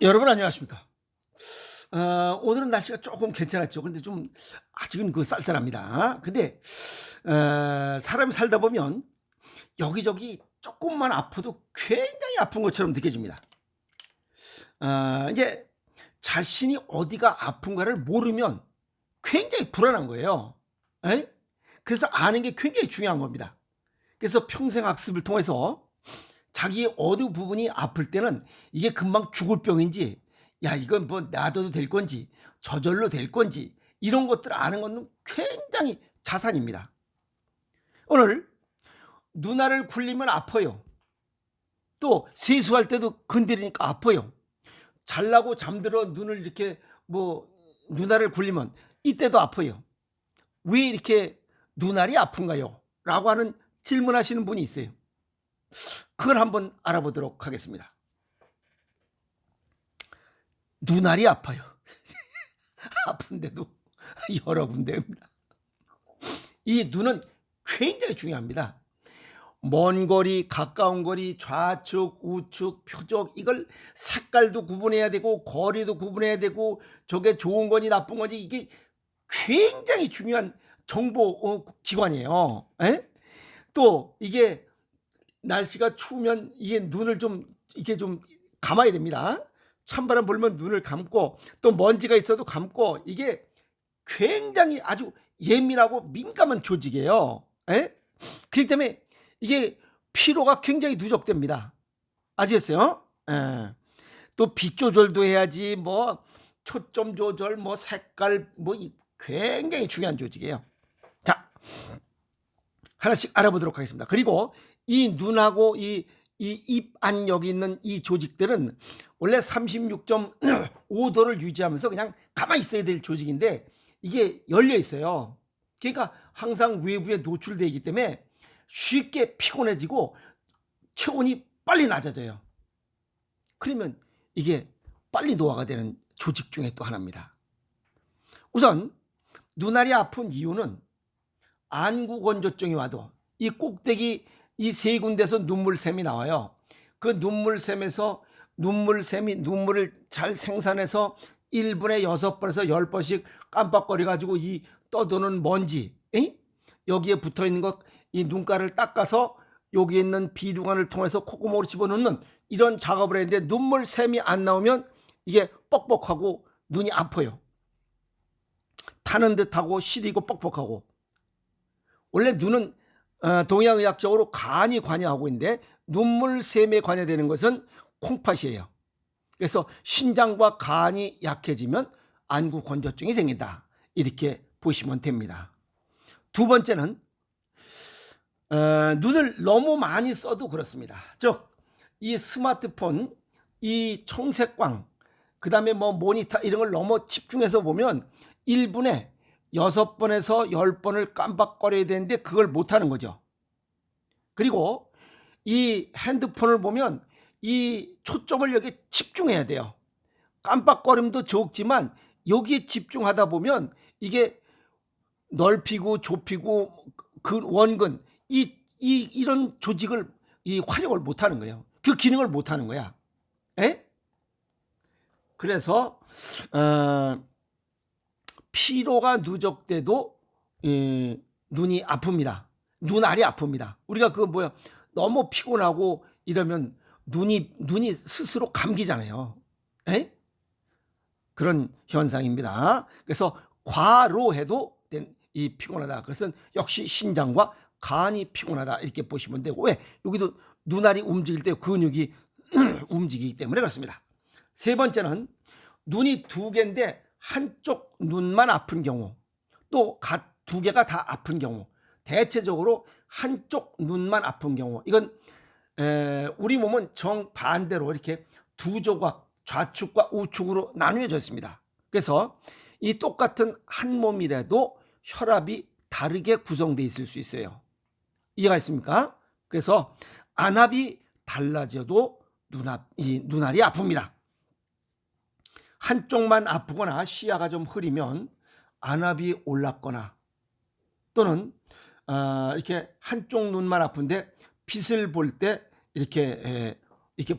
여러분 안녕하십니까? 오늘은 날씨가 조금 괜찮았죠. 근데 좀 아직은 쌀쌀합니다. 근데 사람이 살다 보면 여기저기 조금만 아파도 굉장히 아픈 것처럼 느껴집니다. 이제 자신이 어디가 아픈가를 모르면 굉장히 불안한 거예요. 에? 그래서 아는 게 굉장히 중요한 겁니다. 그래서 평생 학습을 통해서 자기 어느 부분이 아플 때는 이게 금방 죽을 병인지, 야, 이건 뭐 놔둬도 될 건지, 저절로 될 건지, 이런 것들을 아는 건 굉장히 자산입니다. 오늘 누나를 굴리면 아파요. 또 세수할 때도 건드리니까 아파요. 잘라고 잠들어 눈을 이렇게 뭐 누나를 굴리면 이때도 아파요. 왜 이렇게 눈알이 아픈가요? 라고 하는 질문하시는 분이 있어요. 그걸 한번 알아보도록 하겠습니다. 눈알이 아파요. 아픈데도 여러 군데입니다. 이 눈은 굉장히 중요합니다. 먼 거리, 가까운 거리, 좌측, 우측, 표적, 이걸 색깔도 구분해야 되고 거리도 구분해야 되고 저게 좋은 건지 나쁜 건지 이게 굉장히 중요한 정보 기관이에요. 에? 또 이게 날씨가 추우면 이게 눈을 좀 이게 좀 감아야 됩니다. 찬바람 불면 눈을 감고 또 먼지가 있어도 감고 이게 굉장히 아주 예민하고 민감한 조직이에요. 에? 그렇기 때문에 이게 피로가 굉장히 누적됩니다. 아시겠어요? 에. 또 빛 조절도 해야지 뭐 초점 조절 뭐 색깔 뭐 굉장히 중요한 조직이에요. 자, 하나씩 알아보도록 하겠습니다. 그리고 이 눈하고 이 입 안 여기 있는 이 조직들은 원래 36.5도를 유지하면서 그냥 가만히 있어야 될 조직인데 이게 열려 있어요. 그러니까 항상 외부에 노출되어 있기 때문에 쉽게 피곤해지고 체온이 빨리 낮아져요. 그러면 이게 빨리 노화가 되는 조직 중에 또 하나입니다. 우선 눈알이 아픈 이유는 안구 건조증이 와도 이 꼭대기 이 세 군데서 눈물샘이 나와요. 그 눈물샘에서 눈물샘이 눈물을 잘 생산해서 1분에 6번에서 10번씩 깜빡거려 가지고 이 떠도는 먼지, 에이? 여기에 붙어 있는 것, 이 눈가를 닦아서 여기 있는 비두관을 통해서 콧구멍으로 집어넣는 이런 작업을 했는데 눈물샘이 안 나오면 이게 뻑뻑하고 눈이 아파요. 타는 듯하고 시리고 뻑뻑하고. 원래 눈은 동양의학적으로 간이 관여하고 있는데 눈물샘에 관여되는 것은 콩팥이에요. 그래서 신장과 간이 약해지면 안구 건조증이 생긴다. 이렇게 보시면 됩니다. 두 번째는 눈을 너무 많이 써도 그렇습니다. 즉 이 스마트폰, 이 청색광, 그 다음에 뭐 모니터 이런 걸 너무 집중해서 보면 1분에 6번에서 10번을 깜빡거려야 되는데 그걸 못하는 거죠. 그리고 이 핸드폰을 보면 이 초점을 여기 집중해야 돼요. 깜빡거림도 적지만 여기에 집중하다 보면 이게 넓히고 좁히고 그 원근 이런 조직을 이 활용을 못하는 거예요. 그 기능을 못하는 거야. 에? 그래서 피로가 누적돼도 눈이 아픕니다. 눈알이 아픕니다. 우리가 그 뭐야 너무 피곤하고 이러면 눈이 스스로 감기잖아요. 에? 그런 현상입니다. 그래서 과로해도 이 피곤하다. 그것은 역시 신장과 간이 피곤하다 이렇게 보시면 되고 왜 여기도 눈알이 움직일 때 근육이 움직이기 때문에 그렇습니다. 세 번째는 눈이 두 개인데 한쪽 눈만 아픈 경우 또 두 개가 다 아픈 경우 대체적으로 한쪽 눈만 아픈 경우 이건 우리 몸은 정반대로 이렇게 두 조각 좌측과 우측으로 나누어져 있습니다. 그래서 이 똑같은 한 몸이라도 혈압이 다르게 구성되어 있을 수 있어요. 이해가 있습니까? 그래서 안압이 달라져도 눈알이 아픕니다. 한쪽만 아프거나 시야가 좀 흐리면 안압이 올랐거나 또는 이렇게 한쪽 눈만 아픈데 빛을 볼 때 이렇게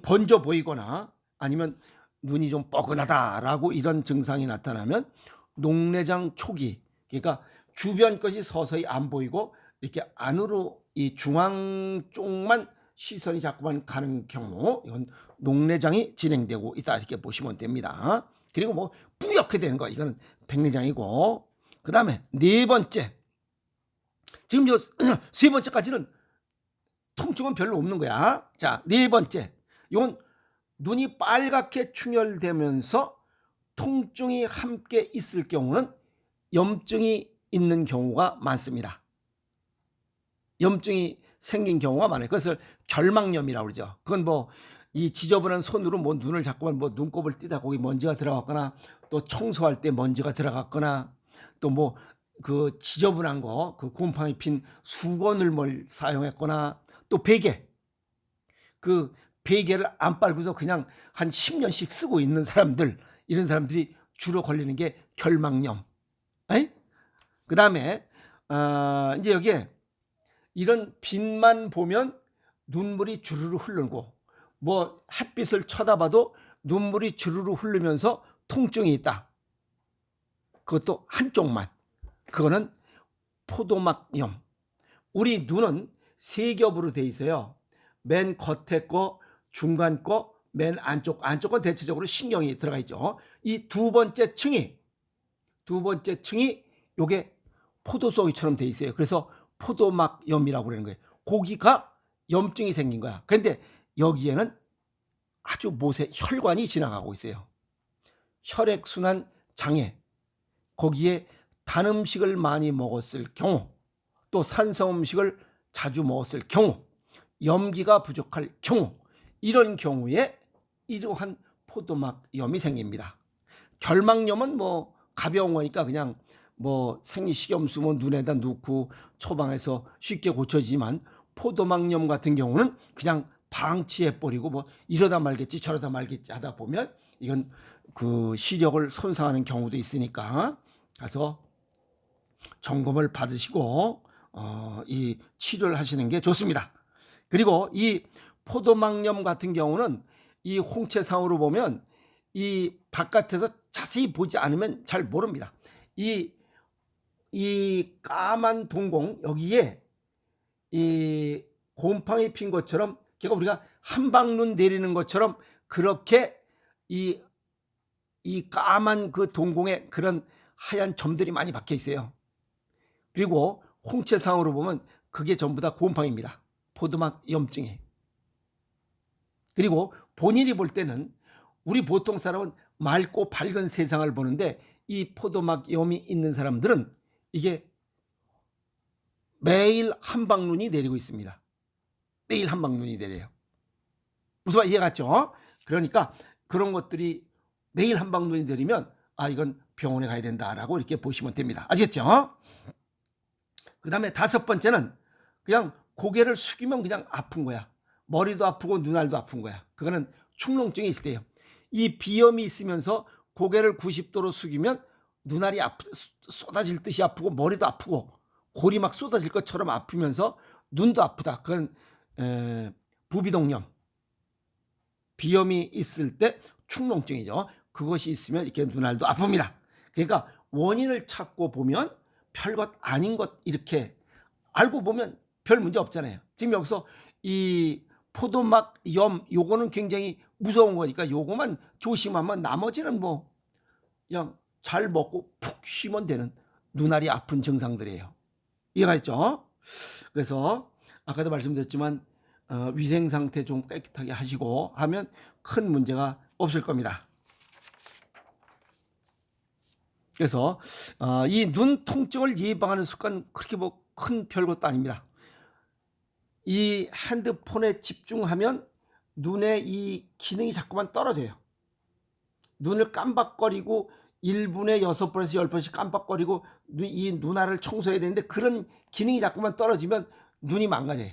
번져 보이거나 아니면 눈이 좀 뻐근하다라고 이런 증상이 나타나면 녹내장 초기, 그러니까 주변 것이 서서히 안 보이고 이렇게 안으로 이 중앙 쪽만 시선이 자꾸만 가는 경우, 이건 녹내장이 진행되고 있다 이렇게 보시면 됩니다. 그리고 뭐 뿌옇게 되는 거, 이거는 백내장이고, 그 다음에 네 번째, 지금 요 세 번째까지는 통증은 별로 없는 거야. 자, 네 번째, 이건 눈이 빨갛게 충혈되면서 통증이 함께 있을 경우는 염증이 있는 경우가 많습니다. 염증이 생긴 경우가 많아요. 그것을 결막염이라고 그러죠. 그건 뭐 이 지저분한 손으로 뭐 눈을 자꾸만 뭐 눈곱을 띄다 거기 먼지가 들어갔거나, 또 청소할 때 먼지가 들어갔거나, 또 뭐 그 지저분한 거, 그 곰팡이 핀 수건을 뭘 사용했거나, 또 베개, 그 베개를 안 빨고서 그냥 한 10년씩 쓰고 있는 사람들, 이런 사람들이 주로 걸리는 게 결막염. 그 다음에 이제 여기에 이런 빛만 보면 눈물이 주르르 흐르고, 뭐 햇빛을 쳐다봐도 눈물이 주르르 흐르면서 통증이 있다. 그것도 한쪽만. 그거는 포도막염. 우리 눈은 세 겹으로 돼 있어요. 맨 겉에 거, 중간 거, 맨 안쪽은 대체적으로 신경이 들어가 있죠. 이 두 번째 층이 요게 포도송이처럼 돼 있어요. 그래서 포도막염이라고 그러는 거예요. 거기가 염증이 생긴 거야. 그런데 여기에는 아주 못에 혈관이 지나가고 있어요. 혈액순환 장애, 거기에 단 음식을 많이 먹었을 경우, 또 산성 음식을 자주 먹었을 경우, 염기가 부족할 경우, 이런 경우에 이러한 포도막염이 생깁니다. 결막염은 뭐 가벼운 거니까 그냥 뭐 생리식염수 뭐 눈에다 넣고 처방해서 쉽게 고쳐지지만, 포도막염 같은 경우는 그냥 방치해버리고 뭐 이러다 말겠지 저러다 말겠지 하다 보면 이건 그 시력을 손상하는 경우도 있으니까 가서 점검을 받으시고 이 치료를 하시는 게 좋습니다. 그리고 이 포도막염 같은 경우는 이 홍채상으로 보면 이 바깥에서 자세히 보지 않으면 잘 모릅니다. 이 까만 동공, 여기에 이 곰팡이 핀 것처럼, 그러니까 우리가 한방눈 내리는 것처럼 그렇게 이 까만 그 동공에 그런 하얀 점들이 많이 박혀 있어요. 그리고 홍채상으로 보면 그게 전부 다 곰팡이입니다. 포도막염증이. 그리고 본인이 볼 때는, 우리 보통 사람은 맑고 밝은 세상을 보는데 이 포도막염이 있는 사람들은 이게 매일 한방눈이 내리고 있습니다. 매일 한방눈이 내려요. 무슨 말 이해갔죠? 그러니까 그런 것들이 매일 한방눈이 내리면 이건 병원에 가야 된다라고 이렇게 보시면 됩니다. 아시겠죠? 그 다음에 다섯 번째는 그냥 고개를 숙이면 그냥 아픈 거야. 머리도 아프고 눈알도 아픈 거야. 그거는 축농증이 있을 때예요. 이 비염이 있으면서 고개를 90도로 숙이면 눈알이 쏟아질 듯이 아프고, 머리도 아프고, 골이 막 쏟아질 것처럼 아프면서 눈도 아프다. 그건 부비동염, 비염이 있을 때 축농증이죠. 그것이 있으면 이렇게 눈알도 아픕니다. 그러니까 원인을 찾고 보면 별것 아닌 것, 이렇게 알고 보면 별 문제 없잖아요. 지금 여기서 이 포도막염, 요거는 굉장히 무서운 거니까 요거만 조심하면 나머지는 뭐 그냥 잘 먹고 푹 쉬면 되는 눈알이 아픈 증상들이에요. 이해가 있죠? 그래서 아까도 말씀드렸지만 위생 상태 좀 깨끗하게 하시고 하면 큰 문제가 없을 겁니다. 그래서 이 눈 통증을 예방하는 습관, 그렇게 뭐 큰 별것도 아닙니다. 이 핸드폰에 집중하면 눈의 이 기능이 자꾸만 떨어져요. 눈을 깜박거리고 1분에 6번에서 10번씩 깜박거리고 이 눈알을 청소해야 되는데, 그런 기능이 자꾸만 떨어지면 눈이 망가져요.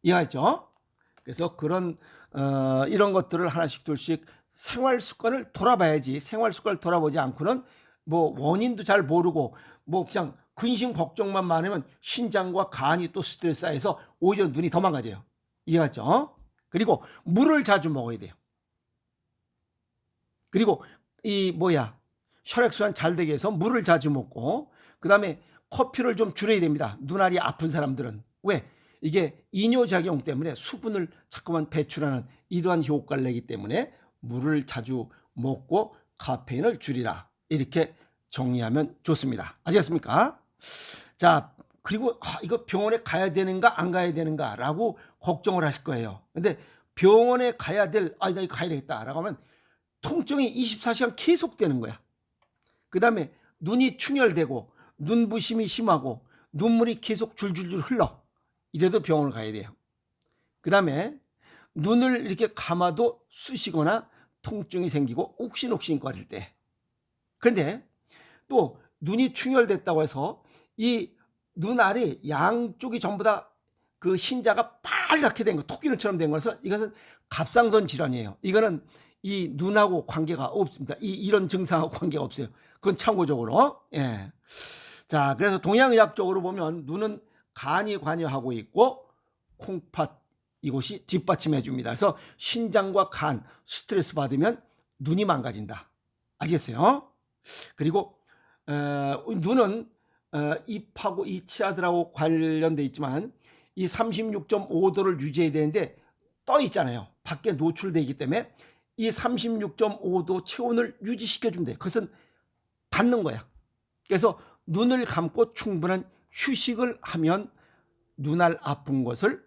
이해하죠? 그래서 그런 이런 것들을 하나씩 둘씩 생활 습관을 돌아봐야지, 생활 습관을 돌아보지 않고는 뭐 원인도 잘 모르고 뭐 그냥 근심 걱정만 많으면 신장과 간이 또 스트레스 쌓여서 오히려 눈이 더 망가져요. 이해하죠? 그리고 물을 자주 먹어야 돼요. 그리고 혈액순환 잘 되게 해서 물을 자주 먹고, 그 다음에 커피를 좀 줄여야 됩니다. 눈알이 아픈 사람들은. 왜? 이게 이뇨작용 때문에 수분을 자꾸만 배출하는 이러한 효과를 내기 때문에 물을 자주 먹고 카페인을 줄이라. 이렇게 정리하면 좋습니다. 아시겠습니까? 자, 그리고 이거 병원에 가야 되는가 안 가야 되는가 라고 걱정을 하실 거예요. 근데 병원에 가야 나 이거 가야 되겠다 라고 하면 통증이 24시간 계속되는 거야. 그 다음에 눈이 충혈되고 눈부심이 심하고 눈물이 계속 줄줄줄 흘러. 이래도 병원을 가야 돼요. 그 다음에 눈을 이렇게 감아도 쑤시거나 통증이 생기고 옥신옥신거릴 때. 그런데 또 눈이 충혈됐다고 해서 이 눈알이 양쪽이 전부 다 그 흰자가 빨갛게 된 거, 토끼눈처럼 된 거라서 이것은 갑상선 질환이에요. 이거는 이 눈하고 관계가 없습니다. 이런 증상하고 관계가 없어요. 그건 참고적으로. 예. 자, 그래서 동양의학적으로 보면 눈은 간이 관여하고 있고 콩팥 이곳이 뒷받침해 줍니다. 그래서 신장과 간 스트레스 받으면 눈이 망가진다. 아시겠어요? 그리고 눈은 입하고 이 치아들하고 관련돼 있지만 이 36.5도를 유지해야 되는데 떠 있잖아요. 밖에 노출되기 때문에 이 36.5도 체온을 유지시켜주면 돼요. 그것은 닿는 거야. 그래서 눈을 감고 충분한 휴식을 하면 눈알 아픈 것을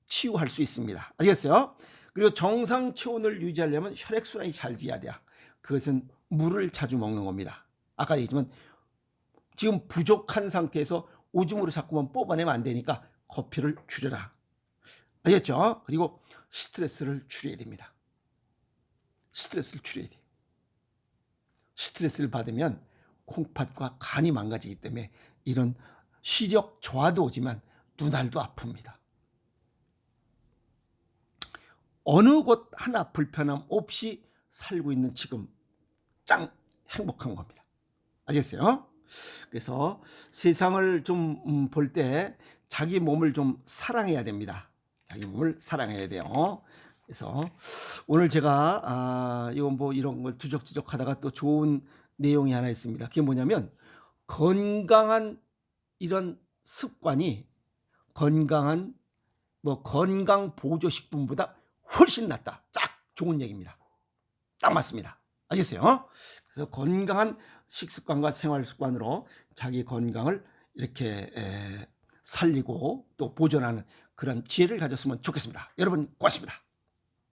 치유할 수 있습니다. 아시겠어요? 그리고 정상 체온을 유지하려면 혈액순환이 잘 돼야 돼요. 그것은 물을 자주 먹는 겁니다. 아까 얘기했지만 지금 부족한 상태에서 오줌으로 자꾸만 뽑아내면 안 되니까 커피를 줄여라. 아시겠죠? 그리고 스트레스를 줄여야 됩니다. 스트레스를 줄여야 돼요. 스트레스를 받으면 콩팥과 간이 망가지기 때문에 이런 시력 저하도 오지만 눈알도 아픕니다. 어느 곳 하나 불편함 없이 살고 있는 지금 짱 행복한 겁니다. 아시겠어요? 그래서 세상을 좀 볼 때 자기 몸을 좀 사랑해야 됩니다. 자기 몸을 사랑해야 돼요. 그래서 오늘 제가 이런 걸 뒤적뒤적 하다가 또 좋은 내용이 하나 있습니다. 그게 뭐냐면 건강한 이런 습관이 건강 보조식품보다 훨씬 낫다. 딱 좋은 얘기입니다. 딱 맞습니다. 아시겠어요? 그래서 건강한 식습관과 생활습관으로 자기 건강을 이렇게 살리고 또 보존하는 그런 지혜를 가졌으면 좋겠습니다. 여러분 고맙습니다.